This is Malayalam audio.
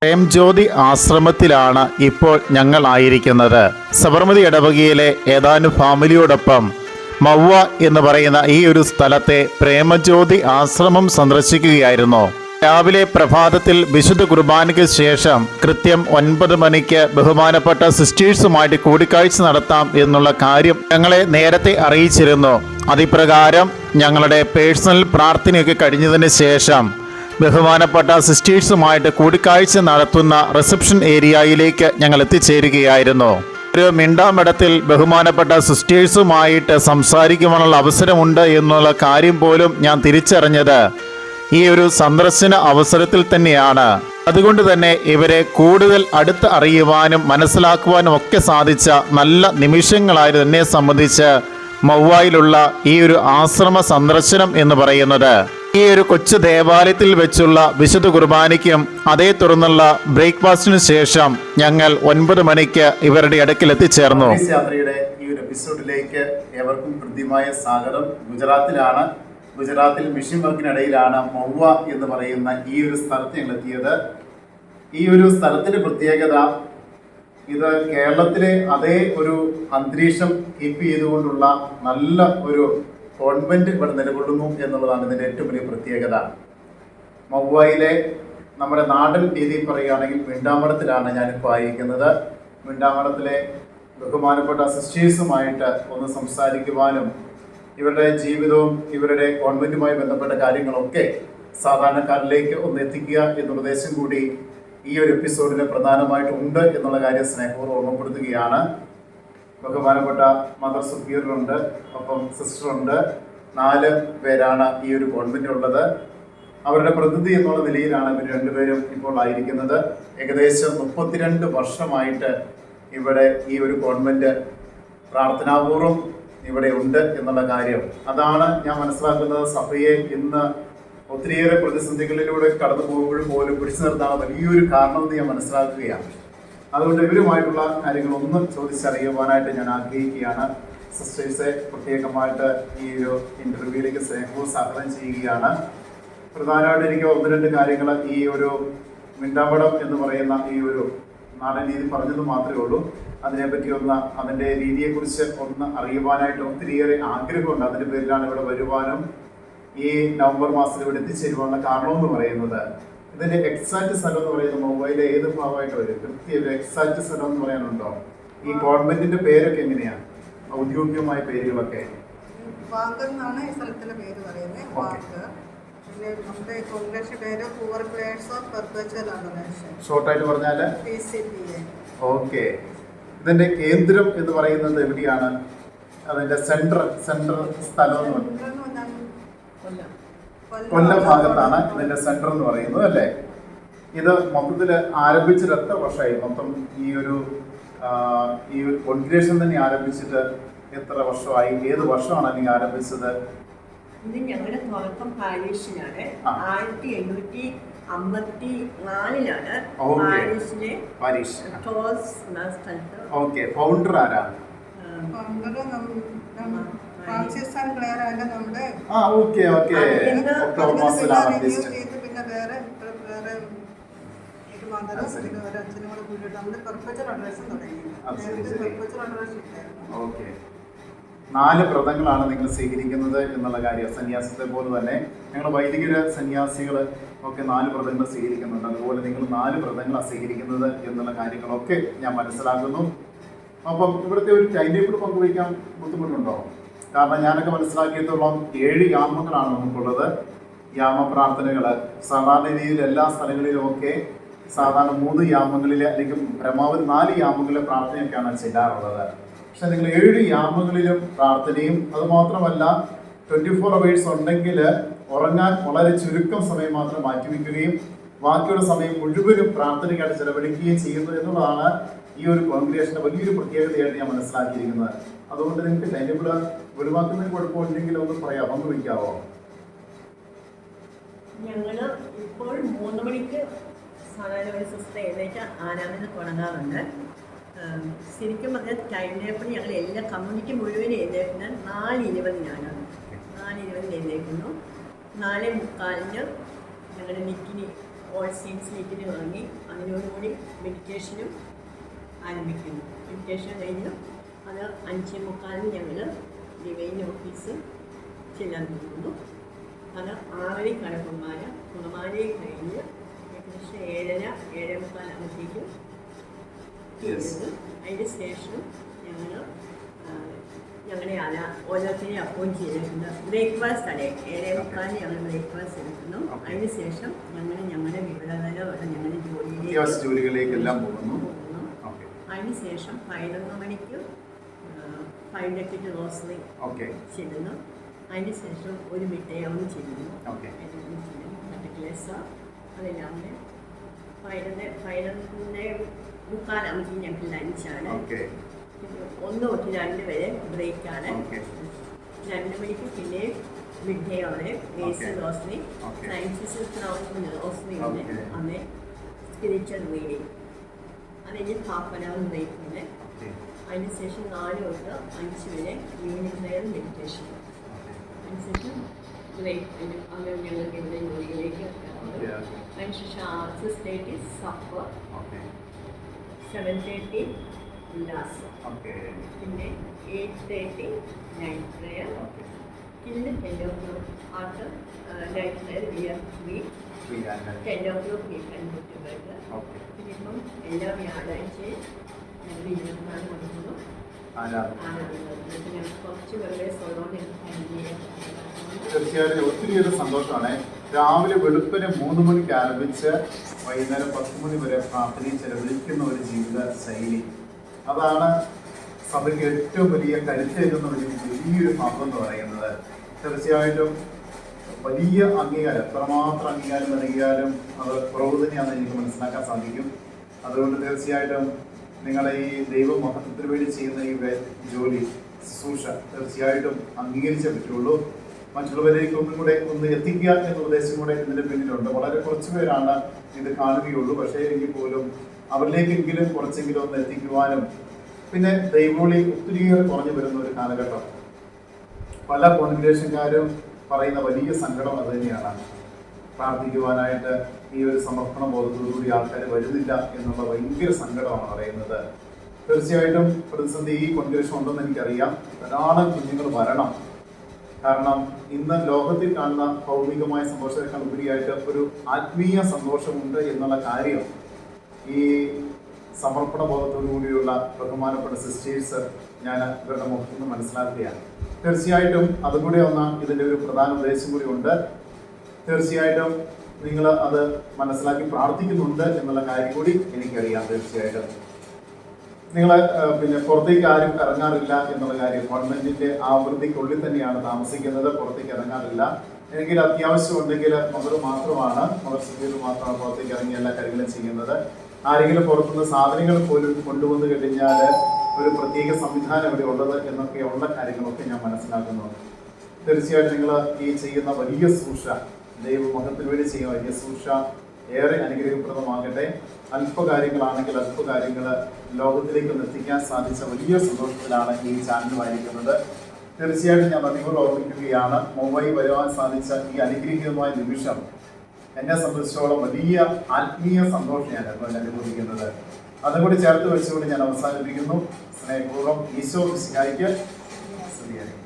പ്രേംജ്യോതി ആശ്രമത്തിലാണ് ഇപ്പോൾ ഞങ്ങളായിരിക്കുന്നത്. സബർമതി ഇടവകയിലെ ഏതാനും ഫാമിലിയോടൊപ്പം മൗവ എന്ന് പറയുന്ന ഈ ഒരു സ്ഥലത്തെ പ്രേമജ്യോതി ആശ്രമം സന്ദർശിക്കുകയായിരുന്നു. രാവിലെ പ്രഭാതത്തിൽ വിശുദ്ധ കുർബാനയ്ക്ക് ശേഷം കൃത്യം 9 മണിക്ക് ബഹുമാനപ്പെട്ട സിസ്റ്റേഴ്സുമായിട്ട് കൂടിക്കാഴ്ച നടത്താം എന്നുള്ള കാര്യം ഞങ്ങളെ നേരത്തെ അറിയിച്ചിരുന്നു. അതിപ്രകാരം ഞങ്ങളുടെ പേഴ്സണൽ പ്രാർത്ഥനയൊക്കെ കഴിഞ്ഞതിന് ശേഷം ബഹുമാനപ്പെട്ട സിസ്റ്റേഴ്സുമായിട്ട് കൂടിക്കാഴ്ച നടത്തുന്ന റിസപ്ഷൻ ഏരിയയിലേക്ക് ഞങ്ങൾ എത്തിച്ചേരുകയായിരുന്നു. ഒരു മിണ്ടാമഠത്തിൽ ബഹുമാനപ്പെട്ട സിസ്റ്റേഴ്സുമായിട്ട് സംസാരിക്കുവാനുള്ള അവസരമുണ്ട് എന്നുള്ള കാര്യം പോലും ഞാൻ തിരിച്ചറിഞ്ഞത് ഈ ഒരു സന്ദർശന അവസരത്തിൽ തന്നെയാണ്. അതുകൊണ്ട് തന്നെ ഇവരെ കൂടുതൽ അടുത്ത് അറിയുവാനും മനസ്സിലാക്കുവാനും ഒക്കെ സാധിച്ച നല്ല നിമിഷങ്ങളായിരുന്നു എന്നെ സംബന്ധിച്ച് മൗവായിലുള്ള ഈ ഒരു ആശ്രമ സന്ദർശനം എന്ന് പറയുന്നത്. ഈ ഒരു കൊച്ചു ദേവാലയത്തിൽ വെച്ചുള്ള വിശുദ്ധ കുർബാനയ്ക്കും അതേ തുടർന്നുള്ള ബ്രേക്ക്ഫാസ്റ്റിനു ശേഷം ഞങ്ങൾ 9 മണിക്ക് ഇവരുടെ അടുക്കൽ എത്തിച്ചേർന്നു. യാത്രയുടെ ഈ ഒരു എപ്പിസോഡിലേക്ക് ഏവർക്കും കൃത്യമായ സ്വാഗതം. ഗുജറാത്തിൽ മിഷൻ വർക്കിനിടയിലാണ് മൗവ എന്ന് പറയുന്ന ഈ ഒരു സ്ഥലത്ത് ഞങ്ങൾ എത്തിയത്. ഈ ഒരു സ്ഥലത്തിന്റെ പ്രത്യേകത, ഇത് കേരളത്തിലെ അതേ ഒരു അന്തരീക്ഷം കീപ്പ് ചെയ്തുകൊണ്ടുള്ള നല്ല ഒരു കോൺവെന്റ് ഇവിടെ നിലകൊള്ളുന്നു എന്നുള്ളതാണ് ഇതിൻ്റെ ഏറ്റവും വലിയ പ്രത്യേകത. മൗവയിലെ നമ്മുടെ നാടൻ രീതിയിൽ പറയുകയാണെങ്കിൽ മിണ്ടാമഠത്തിലാണ് ഞാനിപ്പോൾ ആയിരിക്കുന്നത്. മിണ്ടാമഠത്തിലെ ബഹുമാനപ്പെട്ട സിസ്റ്റേഴ്സുമായിട്ട് ഒന്ന് സംസാരിക്കുവാനും ഇവരുടെ ജീവിതവും ഇവരുടെ കോൺവെന്റുമായി ബന്ധപ്പെട്ട കാര്യങ്ങളൊക്കെ സാധാരണക്കാരിലേക്ക് ഒന്ന് എത്തിക്കുക എന്ന ഉദ്ദേശം കൂടി ഈ ഒരു എപ്പിസോഡിന് പ്രധാനമായിട്ടുണ്ട് എന്നുള്ള കാര്യം സ്നേഹപൂർവ്വം ഓർമ്മപ്പെടുത്തുകയാണ്. ബഹുമാനപ്പെട്ട മദർ സുപ്പീരിയറുണ്ട്, ഒപ്പം സിസ്റ്ററുണ്ട്. 4 പേരാണ് ഈ ഒരു കോൺവെന്റിലുള്ളത്. അവരുടെ പ്രതിനിധി എന്നുള്ള നിലയിലാണ് ഇവർ രണ്ടുപേരും ഇപ്പോൾ ആയിരിക്കുന്നത്. ഏകദേശം 32 വർഷമായിട്ട് ഇവിടെ ഈ ഒരു കോൺവെന്റ് പ്രാർത്ഥനാപൂർവം ഇവിടെ ഉണ്ട് എന്നുള്ള കാര്യം, അതാണ് ഞാൻ മനസ്സിലാക്കുന്നത്. സഭയെ ഇന്ന് ഒത്തിരിയേറെ പ്രതിസന്ധികളിലൂടെ കടന്നു പോകുമ്പോഴും പോലും പിടിച്ചു നിർത്താൻ വലിയൊരു കാരണമെന്ന് ഞാൻ മനസ്സിലാക്കുകയാണ്. അതുകൊണ്ട് ഇവരുമായിട്ടുള്ള കാര്യങ്ങളൊന്നും ചോദിച്ചറിയുവാനായിട്ട് ഞാൻ ആഗ്രഹിക്കുകയാണ്. സിസ്റ്റേഴ്സെ പ്രത്യേകമായിട്ട് ഈ ഒരു ഇന്റർവ്യൂവിലേക്ക് സ്നേഹവും സ്വാഗതം ചെയ്യുകയാണ്. പ്രധാനമായിട്ട് എനിക്ക് 1-2 കാര്യങ്ങൾ ഈ ഒരു മിണ്ടാമഠം എന്ന് പറയുന്ന ഈ ഒരു നാടൻ രീതി പറഞ്ഞത് മാത്രമേ ഉള്ളൂ. അതിനെപ്പറ്റി അതിൻ്റെ രീതിയെക്കുറിച്ച് ഒന്ന് അറിയുവാനായിട്ട് ഒത്തിരിയേറെ ആഗ്രഹമുണ്ട്. അതിൻ്റെ പേരിലാണ് ഇവിടെ വരുവാനും ഈ നവംബർ മാസത്തിൽ ഇവിടെ എത്തിച്ചേരുവാനുള്ള കാരണമെന്ന് പറയുന്നത്. ഇതിന്റെ എക്സാക്ട് സ്ഥലം എന്ന് പറയുന്നത് മൊബൈലിലെ ഏത് ഭാഗമായിട്ട് വരും? കൃത്യം എക്സാക്ട് സ്ഥലം എന്ന് പറയാനുണ്ടോ? ഈ ഗവൺമെന്റിന്റെ പേരൊക്കെ എങ്ങനെയാണ്, ഔദ്യോഗികമായ പേരുകളൊക്കെ? ഷോർട്ടായിട്ട് പറഞ്ഞാല് ഓക്കെ. ഇതിന്റെ കേന്ദ്രം എന്ന് പറയുന്നത് എവിടെയാണ്? അതിന്റെ സെൻട്രൽ സ്ഥലം എന്ന് പറയുന്നത് കൊല്ലം ഭാഗത്താണ് ഇതിന്റെ സെന്റർ എന്ന് പറയുന്നത്, അല്ലേ? ഇത് മൊത്തത്തിൽ ആരംഭിച്ചിട്ട് എത്ര വർഷമായി? മൊത്തം ഈ ഒരു കോൺഗ്രിഗേഷൻ തന്നെ ആരംഭിച്ചിട്ട് എത്ര വർഷമായി? ഏത് വർഷമാണ് അല്ലെങ്കിൽ ആരംഭിച്ചത്? ഇത് ഞങ്ങളുടെ തുടക്കം പാരീഷിലാണ്. 1854-ലാണ് പാരീഷ് ടോൾസ് എന്ന സ്ഥലത്ത്. ഓക്കെ. ഫൗണ്ടർ ആരാണ്? നാല് വ്രതങ്ങളാണ് നിങ്ങൾ സ്വീകരിക്കുന്നത് എന്നുള്ള കാര്യം. സന്യാസത്തെ പോലെ തന്നെ ഞങ്ങൾ വൈദികര സന്യാസികൾ ഒക്കെ 4 വ്രതങ്ങൾ സ്വീകരിക്കുന്നുണ്ട്. അതുപോലെ നിങ്ങൾ 4 വ്രതങ്ങളാണ് സ്വീകരിക്കുന്നത് എന്നുള്ള കാര്യങ്ങളൊക്കെ ഞാൻ മനസ്സിലാക്കുന്നു. അപ്പം ഇവിടുത്തെ ഒരു ടൈം ടേബിൾ പങ്കുവയ്ക്കാൻ ബുദ്ധിമുട്ടുണ്ടോ? കാരണം ഞാനൊക്കെ മനസ്സിലാക്കിയത്തോളം 7 യാമങ്ങളാണ് നമുക്കുള്ളത്. യാമ പ്രാർത്ഥനകൾ സാധാരണ രീതിയിൽ എല്ലാ സ്ഥലങ്ങളിലുമൊക്കെ സാധാരണ 3 യാമങ്ങളിൽ അല്ലെങ്കിൽ പരമാവധി 4 യാമങ്ങളിലെ പ്രാർത്ഥനയൊക്കെയാണ് ചെയ്യാറുള്ളത്. പക്ഷെ നിങ്ങൾ 7 യാമങ്ങളിലും പ്രാർത്ഥനയും, അതുമാത്രമല്ല 24 hours ഉണ്ടെങ്കിൽ ഉറങ്ങാൻ വളരെ ചുരുക്കം സമയം മാത്രം മാറ്റിവെക്കുകയും ബാക്കിയുള്ള സമയം മുഴുവനും പ്രാർത്ഥനയ്ക്കായിട്ട് ചെലവഴിക്കുകയും ചെയ്യുന്നു എന്നുള്ളതാണ് ഈ ഒരു കോൺഗ്രിഗേഷന്റെ വലിയൊരു പ്രത്യേകതയായിട്ട് ഞാൻ മനസ്സിലാക്കിയിരിക്കുന്നത്. അതുകൊണ്ട് നിങ്ങൾക്ക് ടൈം ടേബിൾ ഒഴിവാക്കുന്നതിന് കുഴപ്പമില്ലെങ്കിൽ ഒന്ന് പറയാം, പങ്കുവയ്ക്കാവോ? ഞങ്ങള് ഇപ്പോൾ 3 മണിക്ക് സാധാരണ ഒരു സിസ്റ്റർ എഴുന്നേറ്റ് ആരാധന തുടങ്ങാറുണ്ട്. ശരിക്കും പറഞ്ഞാൽ ടൈം ടേബിൾ ഞങ്ങൾ എല്ലാ കമ്മ്യൂണിറ്റി മുഴുവൻ എഴുന്നേക്കുന്നത് 4:20-നാണ്. 4:20 എഴുന്നേക്കുന്നു. 4:45 ഞങ്ങളുടെ നിക്കിനി ഓൾ സീൻസ് മീറ്റിന് വാങ്ങി അതിനോടുകൂടി മെഡിറ്റേഷനും ആരംഭിക്കുന്നു. മെഡിറ്റേഷൻ കഴിഞ്ഞ് അത് 5:45 ഞങ്ങൾ ഡിവൈൻ ഓഫീസ് ചെല്ലാൻ പോകുന്നു. അത് 6 കടകുമാര കുർബാനയും കഴിഞ്ഞ് ഏകദേശം 7:30 ആകുമ്പോഴത്തേക്കും തീരുന്നു. അതിന് ശേഷം ഞങ്ങൾ ഞങ്ങളുടെ ഓരോരുത്തരെയും അപ്പോയിൻറ്റ് ചെയ്തിട്ടുണ്ട്. ബ്രേക്ക്ഫാസ്റ്റ് ആണ് 7:30 ഞങ്ങൾ ബ്രേക്ക്ഫാസ്റ്റ് എടുക്കുന്നു. അതിന് ശേഷം ഞങ്ങളുടെ വിവരങ്ങളോടെ ഞങ്ങളുടെ ജോലികളിലേക്കെല്ലാം പോകുന്നു. അതിന് ശേഷം 11 മണിക്ക് 5 to റോസറി ചെല്ലുന്നു. അതിന് ശേഷം ഒരു മിഠായി ചെയ്യുന്നു. ക്ലേസ അതെല്ലാം 11:45 ഞങ്ങൾക്ക് ലഞ്ചാണ്. 1 തൊട്ട് 2 വരെ ബ്രേക്കാണ്. 2 മണിക്ക് പിന്നെ മിഠായി വേസ്റ്റ് റോസറി സയൻസസ് റോസറി ഉണ്ട്. അന്ന് സ്പിരിച്വൽ റീഡിങ് അത് കഴിഞ്ഞ് 1/2 hour ബ്രേക്കിന്. അതിന് ശേഷം 4 തൊട്ട് 5 വരെ ഈവനിങ് നേരം മെഡിറ്റേഷൻ. അതിനുശേഷം ബ്രേക്ക് അങ്ങനെ ഞങ്ങൾക്ക് ഇവിടെ ജോലിയിലേക്ക് അതിനുശേഷം 6:30 സപ്പർ, 7:30 ഉല്ലാസം, പിന്നെ 8:30 നൈറ്റ് പ്രെയർ, പിന്നെ 10 o'clock after night prayer we are free. 10 o'clock we can go to bed. പിന്നെ ഇപ്പം എല്ലാ വ്യാഴാഴ്ചയും ഞങ്ങൾ 24 മണിക്കൂർ തീർച്ചയായിട്ടും ഒത്തിരിയൊരു സന്തോഷമാണ്. രാവിലെ വെളുപ്പിന് 3 മണിക്ക് ആരംഭിച്ച് വൈകുന്നേരം 10 മണി വരെ പ്രാർത്ഥനയിൽ ചെലവഴിക്കുന്ന ഒരു ജീവിത ശൈലി. അതാണ് സഭയ്ക്ക് ഏറ്റവും വലിയ കരുത്തേകുന്ന വലിയൊരു ഭാഗം എന്ന് പറയുന്നത്. തീർച്ചയായിട്ടും വലിയ അംഗീകാരം, എത്രമാത്രം അംഗീകാരം നൽകിയാലും അത് കുറവ് തന്നെയാണെന്ന് എനിക്ക് മനസ്സിലാക്കാൻ സാധിക്കും. അതുകൊണ്ട് തീർച്ചയായിട്ടും നിങ്ങളെ ഈ ദൈവമഹത്വത്തിന് വേണ്ടി ചെയ്യുന്ന ഈ ജോലി ശുശ്രൂഷ തീർച്ചയായിട്ടും അംഗീകരിച്ചേ പറ്റുള്ളൂ. മറ്റുള്ളവരേക്ക് ഒന്നും കൂടെ ഒന്ന് എത്തിക്കുക എന്ന ഉദ്ദേശം കൂടെ ഇതിൻ്റെ പിന്നിലുണ്ട്. വളരെ കുറച്ച് പേരാണ് ഇത് കാണുകയുള്ളൂ. പക്ഷേ എങ്കിൽ പോലും അവരിലേക്കെങ്കിലും കുറച്ചെങ്കിലും ഒന്ന് എത്തിക്കുവാനും, പിന്നെ ദൈവവിളി ഒത്തിരിയേറെ കുറഞ്ഞു വരുന്ന ഒരു കാലഘട്ടം. പല കോൺഗ്രേഷൻകാരും പറയുന്ന വലിയ സങ്കടം അത് തന്നെയാണ്. പ്രാർത്ഥിക്കുവാനായിട്ട് ഈ ഒരു സമർപ്പണ ബോധത്തോടുകൂടി ആൾക്കാർ വരുന്നില്ല എന്നുള്ള ഭയങ്കര സങ്കടമാണ് പറയുന്നത്. തീർച്ചയായിട്ടും പ്രതിസന്ധി ഈ കോൺഗ്രേഷൻ ഉണ്ടെന്ന് എനിക്കറിയാം. ധാരാളം കുഞ്ഞുങ്ങൾ വരണം. കാരണം ഇന്ന് ലോകത്തിൽ കാണുന്ന ഭൗതികമായ സന്തോഷത്തേക്കാൾ ഉപരിയായിട്ട് ഒരു ആത്മീയ സന്തോഷമുണ്ട് എന്നുള്ള കാര്യം ഈ സമർപ്പണ ബോധത്തോടു കൂടിയുള്ള ബഹുമാനപ്പെട്ട സിസ്റ്റേഴ്സ് ഞാൻ ഇവരുടെ മുഖത്ത് നിന്ന് മനസ്സിലാക്കുകയാണ്. തീർച്ചയായിട്ടും അതുകൂടി ഇതിൻ്റെ ഒരു പ്രധാന ഉദ്ദേശം കൂടി ഉണ്ട്. തീർച്ചയായിട്ടും നിങ്ങൾ അത് മനസ്സിലാക്കി പ്രാർത്ഥിക്കുന്നുണ്ട് എന്നുള്ള കാര്യം കൂടി എനിക്കറിയാം. തീർച്ചയായിട്ടും നിങ്ങൾ പിന്നെ പുറത്തേക്ക് ആരും ഇറങ്ങാറില്ല എന്നുള്ള കാര്യം, ഗവൺമെന്റിന്റെ ആവൃത്തിക്കുള്ളിൽ തന്നെയാണ് താമസിക്കുന്നത്, പുറത്തേക്ക് ഇറങ്ങാറില്ല. എങ്കിൽ അത്യാവശ്യം ഉണ്ടെങ്കിൽ മദർ മാത്രമാണ്, മദർ സുഖീർ മാത്രമാണ് പുറത്തേക്ക് ഇറങ്ങി എല്ലാ കാര്യങ്ങളും ചെയ്യുന്നത്. ആരെങ്കിലും പുറത്തുനിന്ന് സാധനങ്ങൾ പോലും കൊണ്ടുവന്നു കഴിഞ്ഞാൽ ഒരു പ്രത്യേക സംവിധാനം ഇവിടെ ഉള്ളത് എന്നൊക്കെയുള്ള കാര്യങ്ങളൊക്കെ ഞാൻ മനസ്സിലാക്കുന്നു. തീർച്ചയായിട്ടും നിങ്ങൾ ഈ ചെയ്യുന്ന വലിയ ശുശ്രൂഷ, ദൈവമഹത്വത്തിന് വേണ്ടി ചെയ്യുന്ന വലിയ ശുശ്രൂഷ ഏറെ അനുഗ്രഹപ്രദമാകട്ടെ. അല്പകാര്യങ്ങളാണെങ്കിൽ അല്പകാര്യങ്ങൾ ലോകത്തിലേക്ക് എത്തിക്കാൻ സാധിച്ച വലിയ സന്തോഷത്തിലാണ് ഈ ചാനലുമായിരിക്കുന്നത്. തീർച്ചയായിട്ടും ഞാൻ നന്ദിയോട് ഓർമ്മിക്കുകയാണ്. മുംബൈ വരുവാൻ സാധിച്ച ഈ അനുഗ്രഹീതമായ നിമിഷം എന്നെ സംബന്ധിച്ചോളം വലിയ ആത്മീയ സന്തോഷം ഞാൻ അനുഭവിക്കുന്നത്. അതുകൂടി ചേർത്ത് വെച്ചുകൊണ്ട് ഞാൻ അവസാനിപ്പിക്കുന്നു. സ്നേഹപൂർവ്വം ഈശോ മിശിഹായ്ക്ക് സ്തുതിയായിരിക്കും.